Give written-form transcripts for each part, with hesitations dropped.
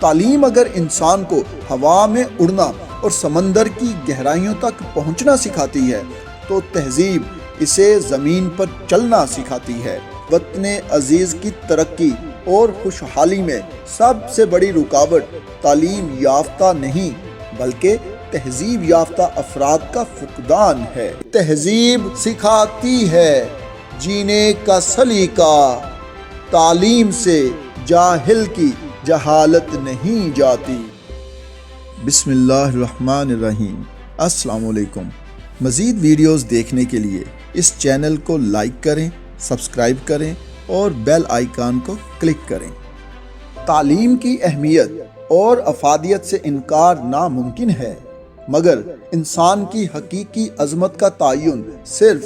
تعلیم اگر انسان کو ہوا میں اڑنا اور سمندر کی گہرائیوں تک پہنچنا سکھاتی ہے تو تہذیب اسے زمین پر چلنا سکھاتی ہے۔ وطن عزیز کی ترقی اور خوشحالی میں سب سے بڑی رکاوٹ تعلیم یافتہ نہیں بلکہ تہذیب یافتہ افراد کا فقدان ہے۔ تہذیب سکھاتی ہے جینے کا سلیقہ، تعلیم سے جاہل کی جہالت نہیں جاتی۔ بسم اللہ الرحمن الرحیم۔ السلام علیکم۔ مزید ویڈیوز دیکھنے کے لیے اس چینل کو لائک کریں، سبسکرائب کریں اور بیل آئیکن کو کلک کریں۔ تعلیم کی اہمیت اور افادیت سے انکار ناممکن ہے، مگر انسان کی حقیقی عظمت کا تعین صرف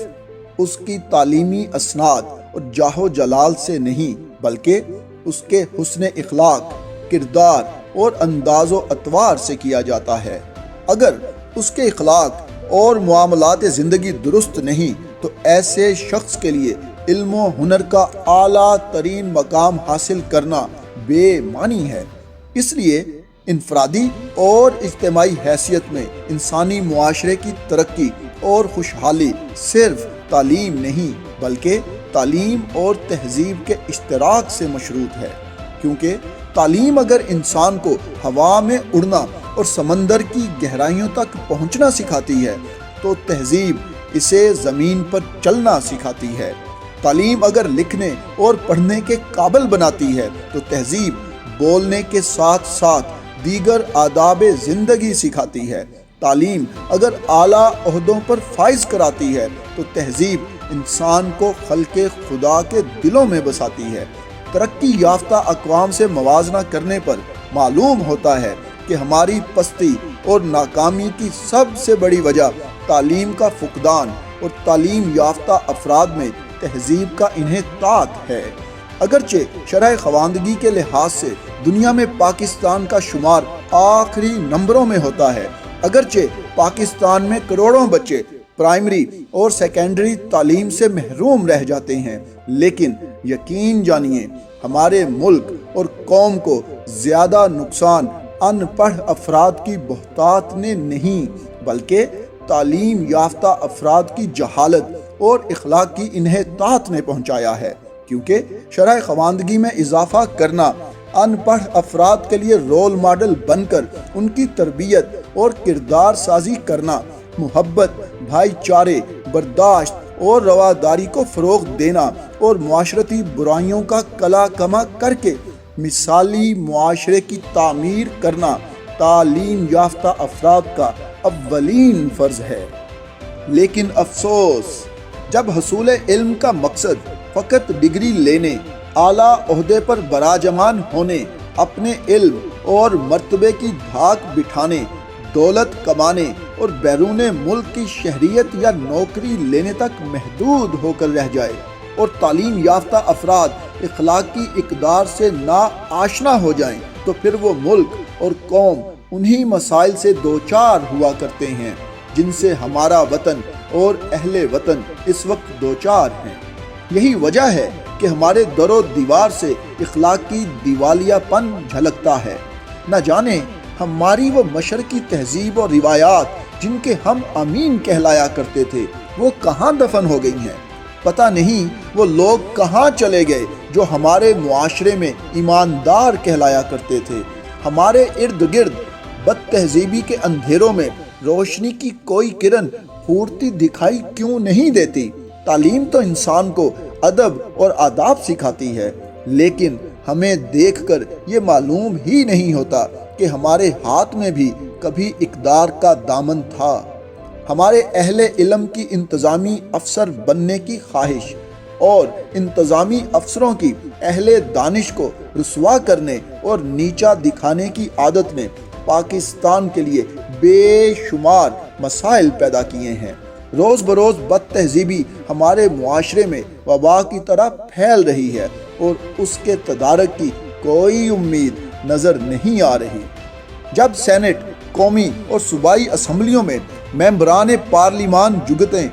اس کی تعلیمی اسناد اور جاہ و جلال سے نہیں بلکہ اس کے حسن اخلاق، کردار اور انداز و اطوار سے کیا جاتا ہے۔ اگر اس کے اخلاق اور معاملات زندگی درست نہیں تو ایسے شخص کے لیے علم و ہنر کا اعلیٰ ترین مقام حاصل کرنا بے معنی ہے۔ اس لیے انفرادی اور اجتماعی حیثیت میں انسانی معاشرے کی ترقی اور خوشحالی صرف تعلیم نہیں بلکہ تعلیم اور تہذیب کے اشتراک سے مشروط ہے، کیونکہ تعلیم اگر انسان کو ہوا میں اڑنا اور سمندر کی گہرائیوں تک پہنچنا سکھاتی ہے تو تہذیب اسے زمین پر چلنا سکھاتی ہے۔ تعلیم اگر لکھنے اور پڑھنے کے قابل بناتی ہے تو تہذیب بولنے کے ساتھ ساتھ دیگر آداب زندگی سکھاتی ہے۔ تعلیم اگر اعلیٰ عہدوں پر فائز کراتی ہے تو تہذیب انسان کو خلق خدا کے دلوں میں بساتی ہے۔ ترقی یافتہ اقوام سے موازنہ کرنے پر معلوم ہوتا ہے کہ ہماری پستی اور ناکامی کی سب سے بڑی وجہ تعلیم کا فقدان اور تعلیم یافتہ افراد میں تہذیب کا انحطاط ہے۔ اگرچہ شرح خواندگی کے لحاظ سے دنیا میں پاکستان کا شمار آخری نمبروں میں ہوتا ہے، اگرچہ پاکستان میں کروڑوں بچے پرائمری اور سیکنڈری تعلیم سے محروم رہ جاتے ہیں، لیکن یقین جانیے ہمارے ملک اور قوم کو زیادہ نقصان ان پڑھ افراد کی بہتات نے نہیں بلکہ تعلیم یافتہ افراد کی جہالت اور اخلاق کی انحطاط نے پہنچایا ہے، کیونکہ شرح خواندگی میں اضافہ کرنا، ان پڑھ افراد کے لیے رول ماڈل بن کر ان کی تربیت اور کردار سازی کرنا، محبت، بھائی چارے، برداشت اور رواداری کو فروغ دینا اور معاشرتی برائیوں کا کلا کما کر کے مثالی معاشرے کی تعمیر کرنا تعلیم یافتہ افراد کا اولین فرض ہے۔ لیکن افسوس، جب حصول علم کا مقصد فقط ڈگری لینے، اعلیٰ عہدے پر براجمان ہونے، اپنے علم اور مرتبے کی دھاک بٹھانے، دولت کمانے اور بیرون ملک کی شہریت یا نوکری لینے تک محدود ہو کر رہ جائے اور تعلیم یافتہ افراد اخلاقی اقدار سے نا آشنا ہو جائیں تو پھر وہ ملک اور قوم انہی مسائل سے دوچار ہوا کرتے ہیں جن سے ہمارا وطن اور اہل وطن اس وقت دوچار ہیں۔ یہی وجہ ہے کہ ہمارے در و دیوار سے اخلاقی دیوالیہ پن جھلکتا ہے۔ نہ جانے ہماری وہ مشرقی تہذیب اور روایات جن کے ہم امین کہلایا کرتے تھے وہ کہاں دفن ہو گئی ہیں۔ پتہ نہیں وہ لوگ کہاں چلے گئے جو ہمارے معاشرے میں ایماندار کہلایا کرتے تھے۔ ہمارے ارد گرد بد تہذیبی کے اندھیروں میں روشنی کی کوئی کرن پھوٹتی دکھائی کیوں نہیں دیتی؟ تعلیم تو انسان کو ادب اور آداب سکھاتی ہے، لیکن ہمیں دیکھ کر یہ معلوم ہی نہیں ہوتا کہ ہمارے ہاتھ میں بھی کبھی اقدار کا دامن تھا۔ ہمارے اہل علم کی انتظامی افسر بننے کی خواہش اور انتظامی افسروں کی اہل دانش کو رسوا کرنے اور نیچا دکھانے کی عادت نے پاکستان کے لیے بے شمار مسائل پیدا کیے ہیں۔ روز بروز بد تہذیبی ہمارے معاشرے میں وبا کی طرح پھیل رہی ہے اور اس کے تدارک کی کوئی امید نظر نہیں آ رہی۔ جب سینٹ، قومی اور صوبائی اسمبلیوں میں ممبران پارلیمان جگتیں،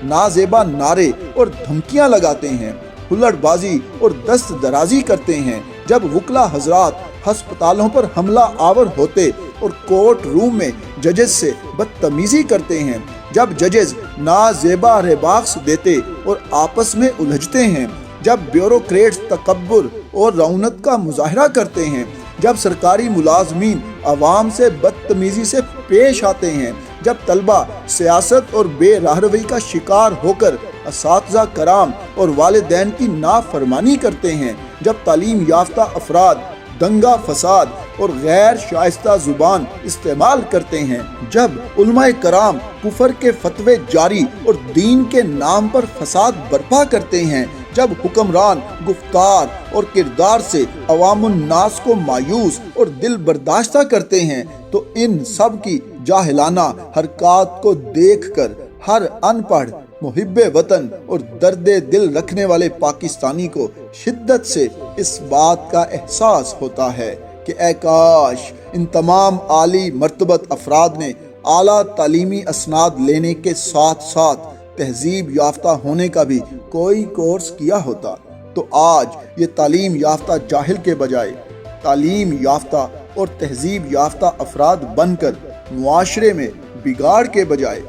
نازیبا نعرے اور دھمکیاں لگاتے ہیں، ہلڑ بازی اور دست درازی کرتے ہیں، جب وکلا حضرات ہسپتالوں پر حملہ آور ہوتے اور کورٹ روم میں ججز سے بدتمیزی کرتے ہیں، جب ججز نازیبا ریباکس دیتے اور آپس میں الجھتے ہیں، جب بیوروکریٹس تکبر اور رعونت کا مظاہرہ کرتے ہیں، جب سرکاری ملازمین عوام سے بدتمیزی سے پیش آتے ہیں، جب طلبہ سیاست اور بے راہروی کا شکار ہو کر اساتذہ کرام اور والدین کی نافرمانی کرتے ہیں، جب تعلیم یافتہ افراد دنگا فساد اور غیر شائستہ زبان استعمال کرتے ہیں، جب علماء کرام کفر کے فتوے جاری اور دین کے نام پر فساد برپا کرتے ہیں، جب حکمران گفتار اور کردار سے عوام الناس کو مایوس اور دل برداشتہ کرتے ہیں، تو ان سب کی جاہلانہ حرکات کو دیکھ کر ہر ان پڑھ محب وطن اور درد دل رکھنے والے پاکستانی کو شدت سے اس بات کا احساس ہوتا ہے کہ اے کاش ان تمام عالی مرتبت افراد نے اعلیٰ تعلیمی اسناد لینے کے ساتھ ساتھ تہذیب یافتہ ہونے کا بھی کوئی کورس کیا ہوتا، تو آج یہ تعلیم یافتہ جاہل کے بجائے تعلیم یافتہ اور تہذیب یافتہ افراد بن کر معاشرے میں بگاڑ کے بجائے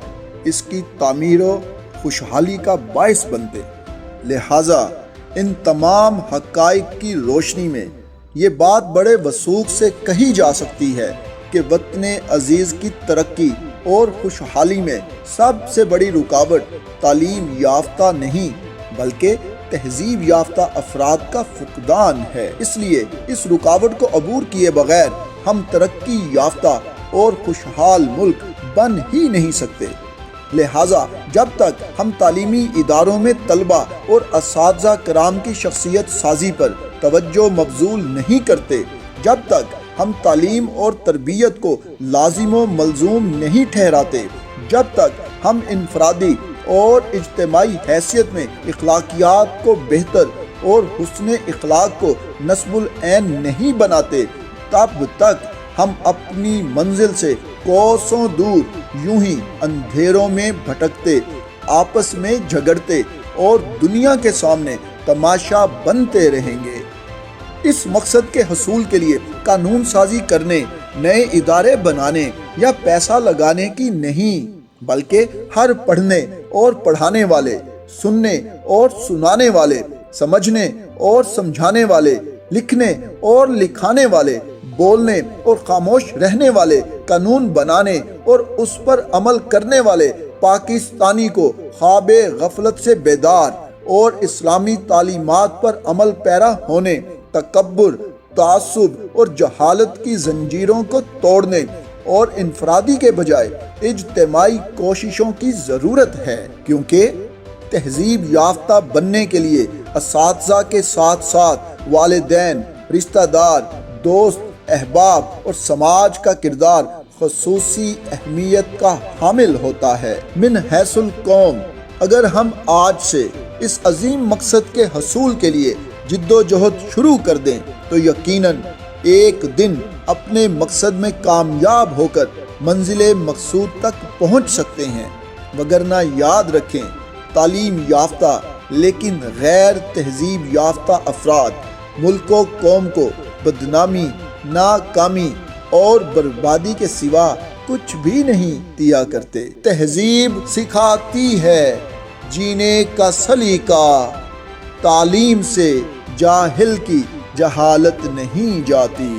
اس کی تعمیر و خوشحالی کا باعث بنتے۔ لہٰذا ان تمام حقائق کی روشنی میں یہ بات بڑے وثوق سے کہی جا سکتی ہے کہ وطن عزیز کی ترقی اور خوشحالی میں سب سے بڑی رکاوٹ تعلیم یافتہ نہیں بلکہ تہذیب یافتہ افراد کا فقدان ہے۔ اس لیے اس رکاوٹ کو عبور کیے بغیر ہم ترقی یافتہ اور خوشحال ملک بن ہی نہیں سکتے۔ لہٰذا جب تک ہم تعلیمی اداروں میں طلبہ اور اساتذہ کرام کی شخصیت سازی پر توجہ مبذول نہیں کرتے، جب تک ہم تعلیم اور تربیت کو لازم و ملزوم نہیں ٹھہراتے، جب تک ہم انفرادی اور اجتماعی حیثیت میں اخلاقیات کو بہتر اور حسن اخلاق کو نصب العین نہیں بناتے، تب تک ہم اپنی منزل سے کوسوں دور یوں ہی اندھیروں میں بھٹکتے، آپس میں جھگڑتے اور دنیا کے سامنے تماشا بنتے رہیں گے۔ اس مقصد کے حصول کے لیے قانون سازی کرنے، نئے ادارے بنانے یا پیسہ لگانے کی نہیں، بلکہ ہر پڑھنے اور پڑھانے والے، سننے اور سنانے والے، سمجھنے اور سمجھانے والے، لکھنے اور لکھانے والے، بولنے اور خاموش رہنے والے، قانون بنانے اور اس پر عمل کرنے والے پاکستانی کو خواب غفلت سے بیدار اور اسلامی تعلیمات پر عمل پیرا ہونے، تکبر، تعصب اور جہالت کی زنجیروں کو توڑنے اور انفرادی کے بجائے اجتماعی کوششوں کی ضرورت ہے، کیونکہ تہذیب یافتہ بننے کے لیے اساتذہ کے ساتھ ساتھ والدین، رشتہ دار، دوست، احباب اور سماج کا کردار خصوصی اہمیت کا حامل ہوتا ہے۔ من حیث القوم اگر ہم آج سے اس عظیم مقصد کے حصول کے لیے جد و جہد شروع کر دیں تو یقیناً ایک دن اپنے مقصد میں کامیاب ہو کر منزل مقصود تک پہنچ سکتے ہیں، وگرنہ یاد رکھیں تعلیم یافتہ لیکن غیر تہذیب یافتہ افراد ملک و قوم کو بدنامی، ناکامی اور بربادی کے سوا کچھ بھی نہیں دیا کرتے۔ تہذیب سکھاتی ہے جینے کا سلیقہ، تعلیم سے جاہل کی جہالت نہیں جاتی۔